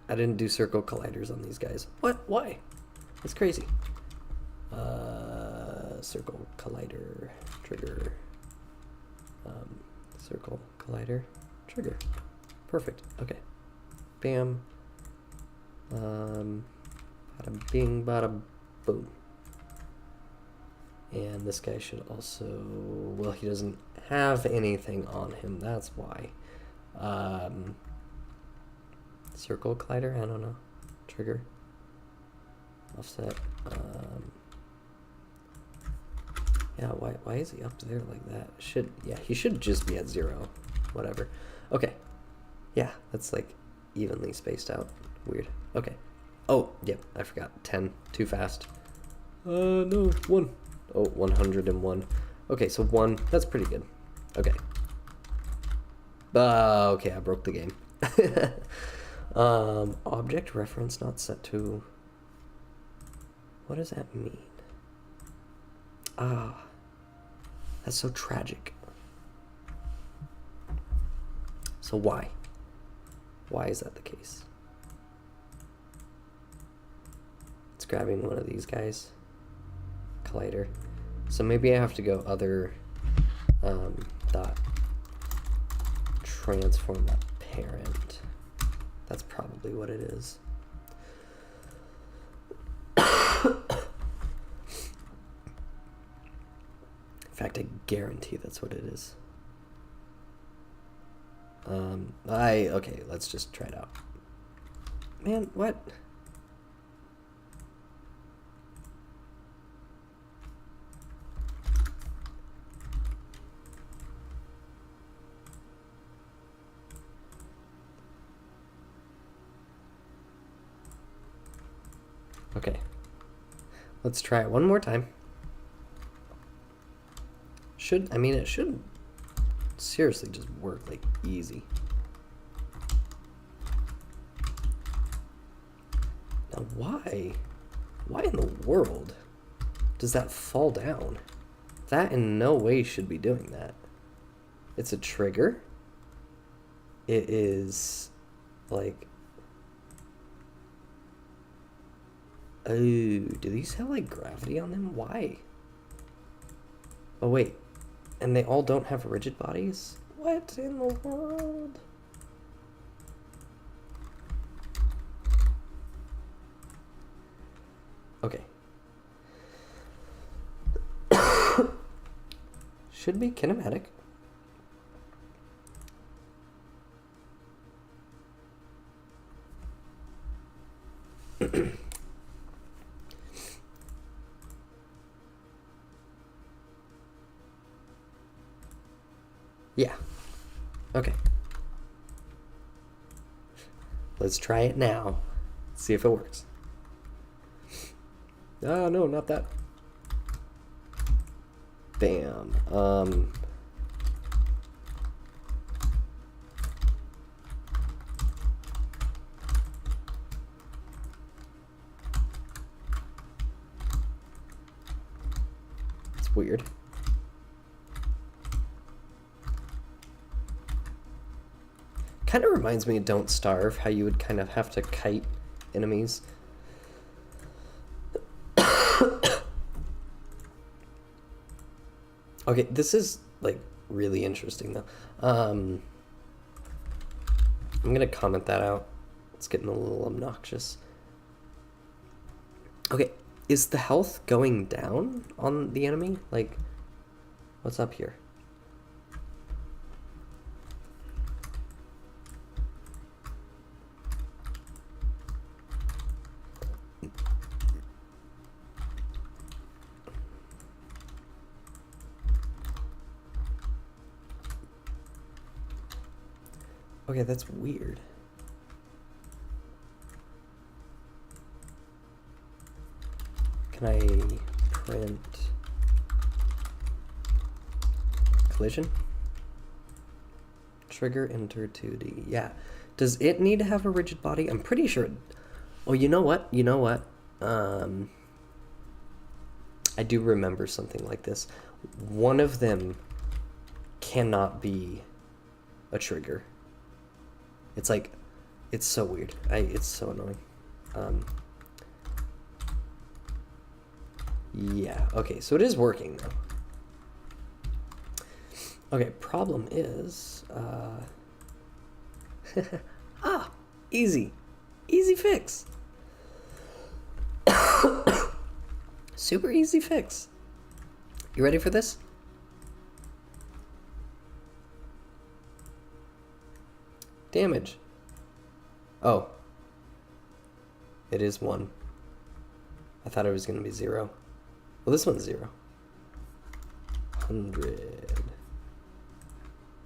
I didn't do circle colliders on these guys. What? Why? That's crazy. Circle collider. Trigger. Circle collider. Trigger. Perfect. Okay. Bam. Bada bing, bada boom. And this guy should also... Well, he doesn't have anything on him. That's why. Circle collider? I don't know. Trigger. Offset. Yeah, why is he up there like that? He should just be at 0. Whatever. Okay. Yeah, that's like evenly spaced out. Weird. Okay. Oh, yep, I forgot. 10. Too fast. No, 1. Oh, 101. Okay, so 1. That's pretty good. Okay. Okay, I broke the game. Object reference not set to... What does that mean? That's so tragic. So why? Why is that the case? It's grabbing one of these guys. Collider. So maybe I have to go other dot transform that parent. That's probably what it is. In fact, I guarantee that's what it is. Okay, let's just try it out. Man, what? Okay. Let's try it one more time. It should seriously just work like easy. Now why in the world does that fall down? That in no way should be doing that. It's a trigger. It is like... Oh, do these have like gravity on them? Why? Oh wait, and they all don't have rigid bodies? What in the world? Okay. Should be kinematic. Yeah. Okay. Let's try it now. See if it works. Ah, no, not that. Bam. It's weird. Kind of reminds me of Don't Starve, how you would kind of have to kite enemies. Okay, this is like really interesting though. I'm gonna comment that out. It's getting a little obnoxious. Okay, is the health going down on the enemy? Like, what's up here? Okay, that's weird. Can I print collision? Trigger enter 2D. Yeah. Does it need to have a rigid body? I'm pretty sure. Oh, you know what? You know what? I do remember something like this. One of them cannot be a trigger. It's like, it's so weird. It's so annoying. Yeah, okay, so it is working though. Okay, problem is, easy. Easy fix. Super easy fix. You ready for this? Damage. Oh. It is 1. I thought it was going to be 0. Well, this one's 0. 100.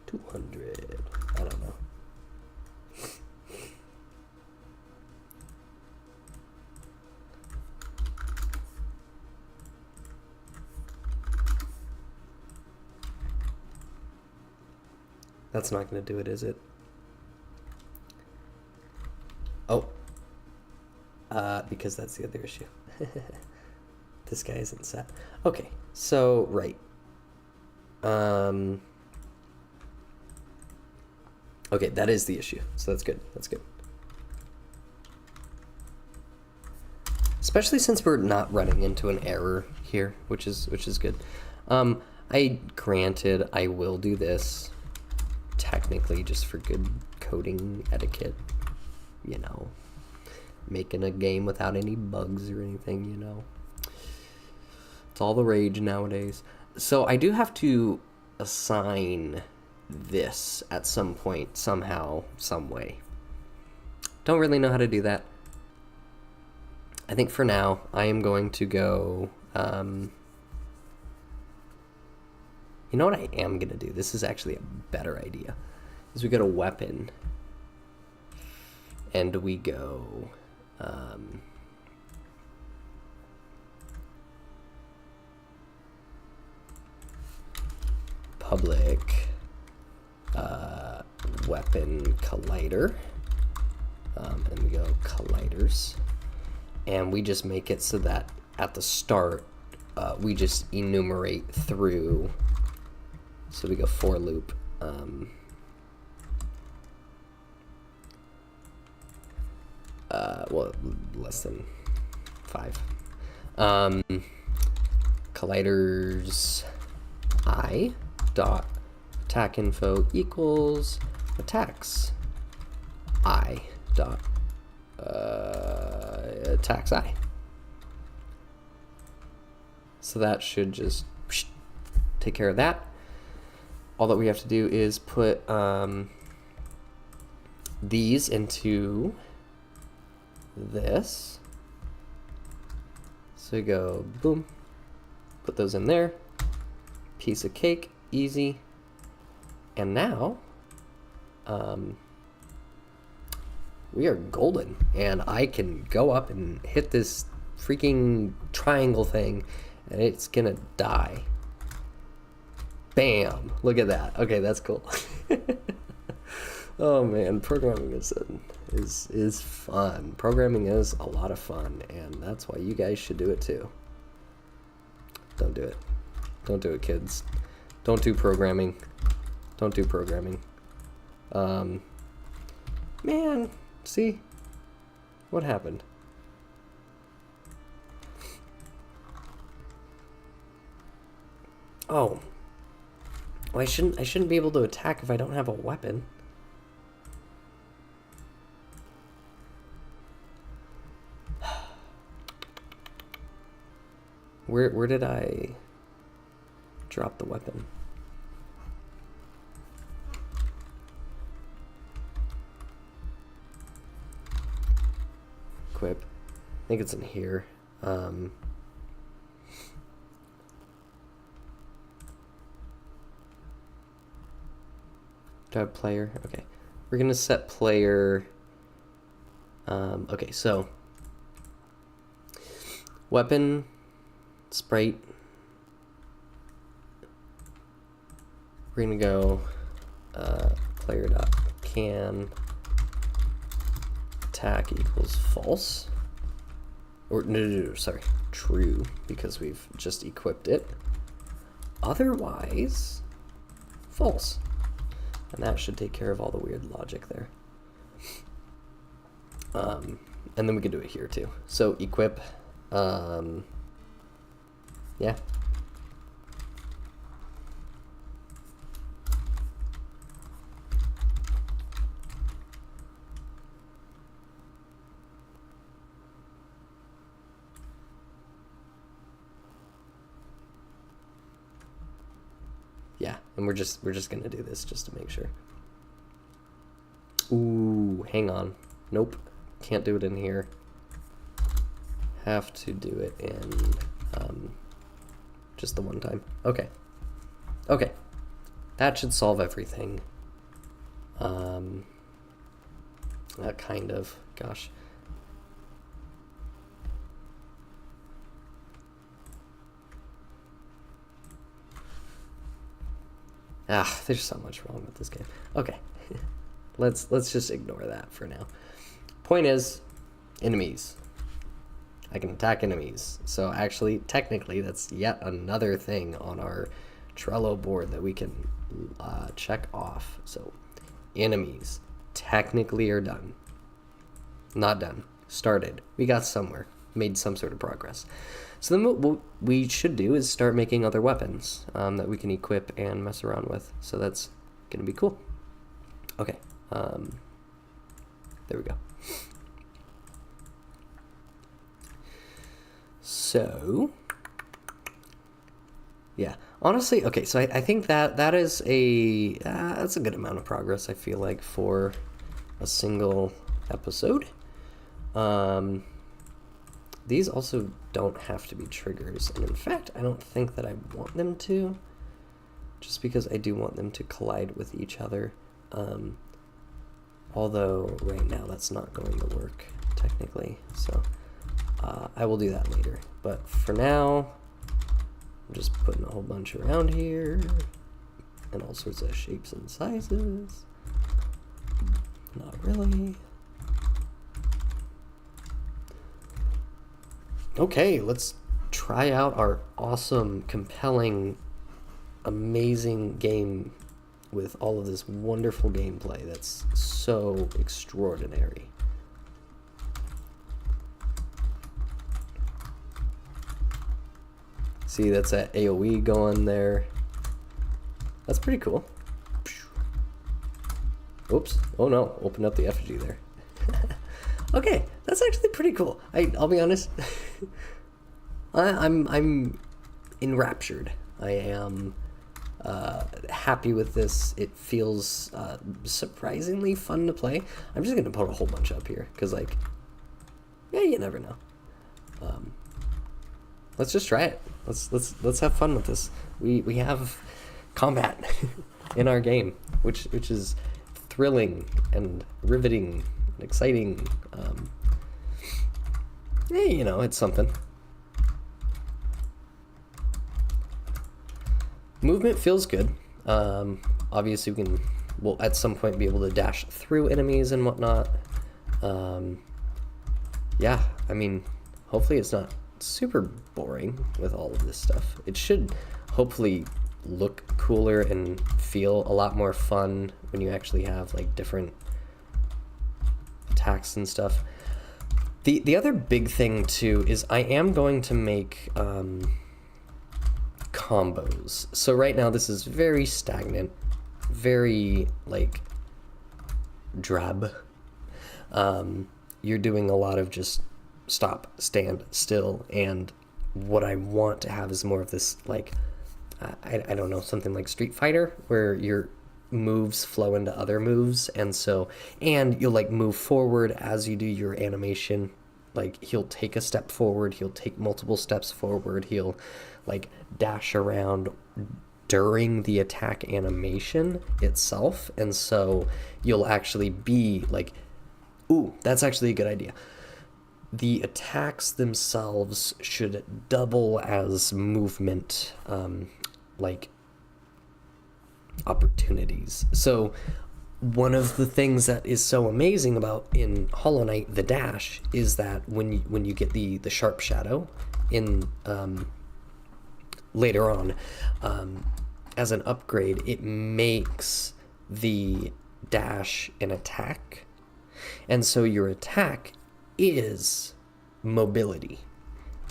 200. I don't know. That's not going to do it, is it? Oh. Because that's the other issue. This guy isn't set. Okay, so, right. Okay, that is the issue. So that's good. That's good. Especially since we're not running into an error here, which is good. Granted, I will do this technically just for good coding etiquette, you know, making a game without any bugs or anything, you know. It's all the rage nowadays. So I do have to assign this at some point, somehow, some way. Don't really know how to do that. I think for now, I am going to go, you know what I am going to do? This is actually a better idea. Is we go to weapon, and we go, public weapon collider, and we go colliders, and we just make it so that at the start we just enumerate through. So we go for loop. Well, less than 5. Colliders I dot attack info equals attacks I dot attacks I. So that should just take care of that. All that we have to do is put these into this. So we go boom, put those in there. Piece of cake, easy. And now we are golden, and I can go up and hit this freaking triangle thing, and it's gonna die. Bam! Look at that. Okay, that's cool. Oh man, programming is fun. Programming is a lot of fun, and that's why you guys should do it too. Don't do it. Don't do it, kids. Don't do programming. Don't do programming. Man, see? What happened? Oh. Well, I shouldn't be able to attack if I don't have a weapon. Where did I drop the weapon? Equip. I think it's in here. Do I have player? Okay. We're gonna set player. Okay, so weapon, sprite. We're gonna go player.can attack equals false. Or no, sorry, true, because we've just equipped it. Otherwise, false. And that should take care of all the weird logic there. And then we can do it here too. So equip, yeah. Yeah, and we're just gonna do this just to make sure. Ooh, hang on. Nope, can't do it in here. Have to do it in just the one time. Okay. Okay. That should solve everything. That kind of, gosh. There's so much wrong with this game. Okay. Let's just ignore that for now. Point is, enemies. I can attack enemies. So actually, technically, that's yet another thing on our Trello board that we can check off. So enemies technically are done. Not done. Started. We got somewhere. Made some sort of progress. So then what we should do is start making other weapons that we can equip and mess around with. So that's going to be cool. Okay. There we go. So, yeah. Honestly, okay, so I think that is that's a good amount of progress, I feel like, for a single episode. These also don't have to be triggers, and in fact, I don't think that I want them to, just because I do want them to collide with each other. Although right now that's not going to work technically, so I will do that later. But for now, I'm just putting a whole bunch around here and all sorts of shapes and sizes. Not really. Okay, let's try out our awesome, compelling, amazing game with all of this wonderful gameplay that's so extraordinary. See, that's that AoE going there. That's pretty cool. Oops. Oh no, open up the effigy there. Okay, that's actually pretty cool. I'll be honest. I'm enraptured. I am happy with this. It feels surprisingly fun to play. I'm just gonna put a whole bunch up here because, like, yeah, you never know. Let's just try it. Let's have fun with this. We have combat in our game, which is thrilling and riveting and exciting. Yeah, you know, it's something. Movement feels good. Obviously, we'll at some point be able to dash through enemies and whatnot. Yeah, I mean, hopefully it's not super boring with all of this stuff. It should hopefully look cooler and feel a lot more fun when you actually have like different attacks and stuff. The other big thing too is I am going to make combos. So right now this is very stagnant, very like drab. You're doing a lot of just stop, stand still, and what I want to have is more of this like I don't know, something like Street Fighter where your moves flow into other moves, and you'll like move forward as you do your animation. Like he'll take a step forward, he'll take multiple steps forward, he'll like dash around during the attack animation itself, and so you'll actually be like, ooh, that's actually a good idea. The attacks themselves should double as movement like opportunities. So one of the things that is so amazing about in Hollow Knight the dash is that when you get the sharp shadow in later on as an upgrade, it makes the dash an attack, and so your attack is mobility.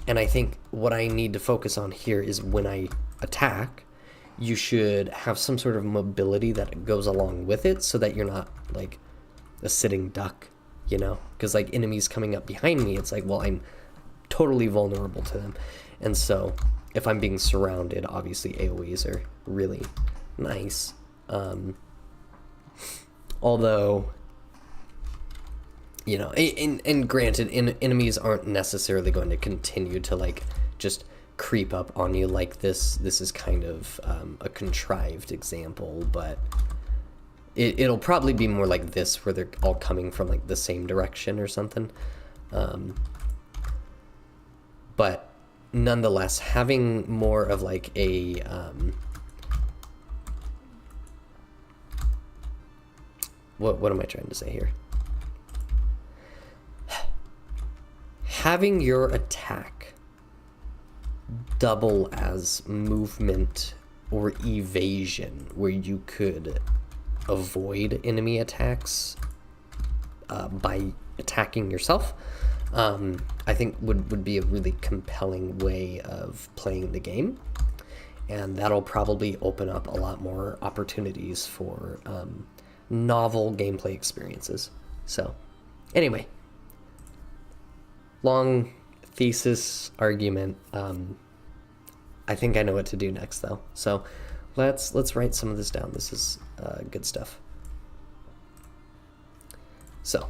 And I think what I need to focus on here is when I attack, you should have some sort of mobility that goes along with it so that you're not like a sitting duck, you know? Because like enemies coming up behind me, it's like, well, I'm totally vulnerable to them. And so if I'm being surrounded, obviously AoEs are really nice. Although, you know, and granted, enemies aren't necessarily going to continue to like just creep up on you like this. This is kind of a contrived example, but it'll probably be more like this, where they're all coming from like the same direction or something. But nonetheless, having more of like a what am I trying to say here? Having your attack double as movement or evasion, where you could avoid enemy attacks by attacking yourself, I think would be a really compelling way of playing the game, and that'll probably open up a lot more opportunities for novel gameplay experiences. So anyway, long thesis argument. I think I know what to do next though. So let's write some of this down. This is good stuff. So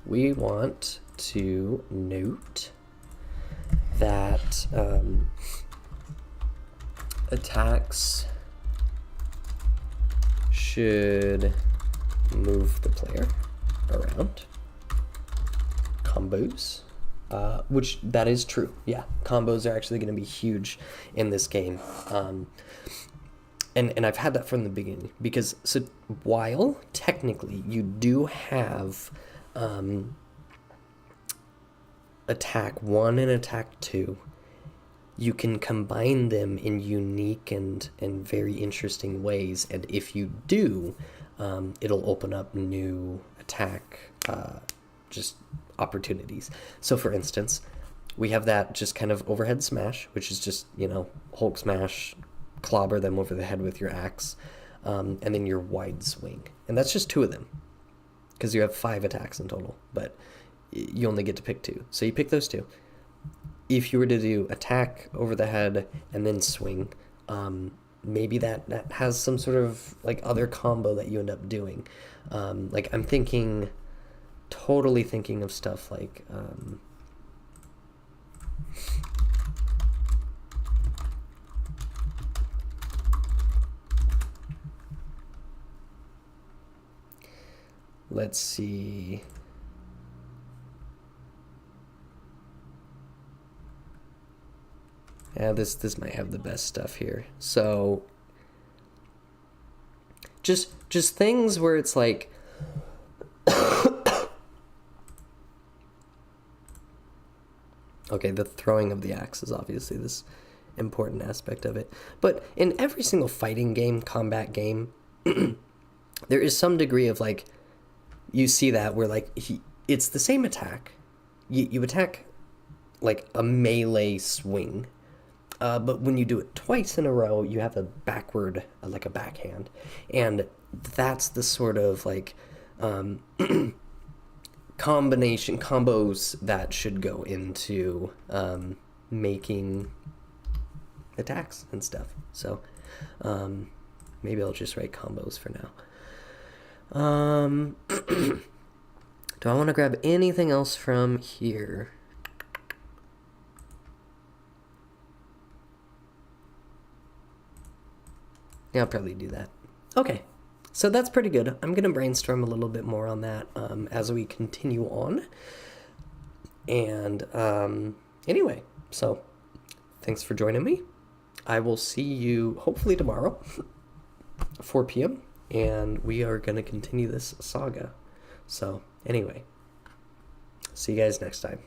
we want to note that attacks should move the player around. Combos, which that is true. Yeah, combos are actually going to be huge in this game. And I've had that from the beginning, because so while technically you do have attack 1 and attack 2, you can combine them in unique and very interesting ways. And if you do, it'll open up new attack just opportunities. So, for instance, we have that just kind of overhead smash, which is just, Hulk smash, clobber them over the head with your axe, and then your wide swing. And that's just two of them, because you have 5 attacks in total, but you only get to pick 2. So you pick those 2. If you were to do attack over the head and then swing, maybe that has some sort of like other combo that you end up doing. Like I'm totally thinking of stuff like let's see. Yeah, this might have the best stuff here. So just things where it's like okay, the throwing of the axe is obviously this important aspect of it. But in every single fighting game, combat game, there is some degree of like, you see that where like it's the same attack. You attack like a melee swing. But when you do it twice in a row, you have a backward, like a backhand. And that's the sort of like combos that should go into making attacks and stuff. So maybe I'll just write combos for now. Do I want to grab anything else from here? Yeah, I'll probably do that. Okay, so that's pretty good. I'm going to brainstorm a little bit more on that as we continue on. And anyway, so thanks for joining me. I will see you hopefully tomorrow, 4 p.m., and we are going to continue this saga. So anyway, see you guys next time.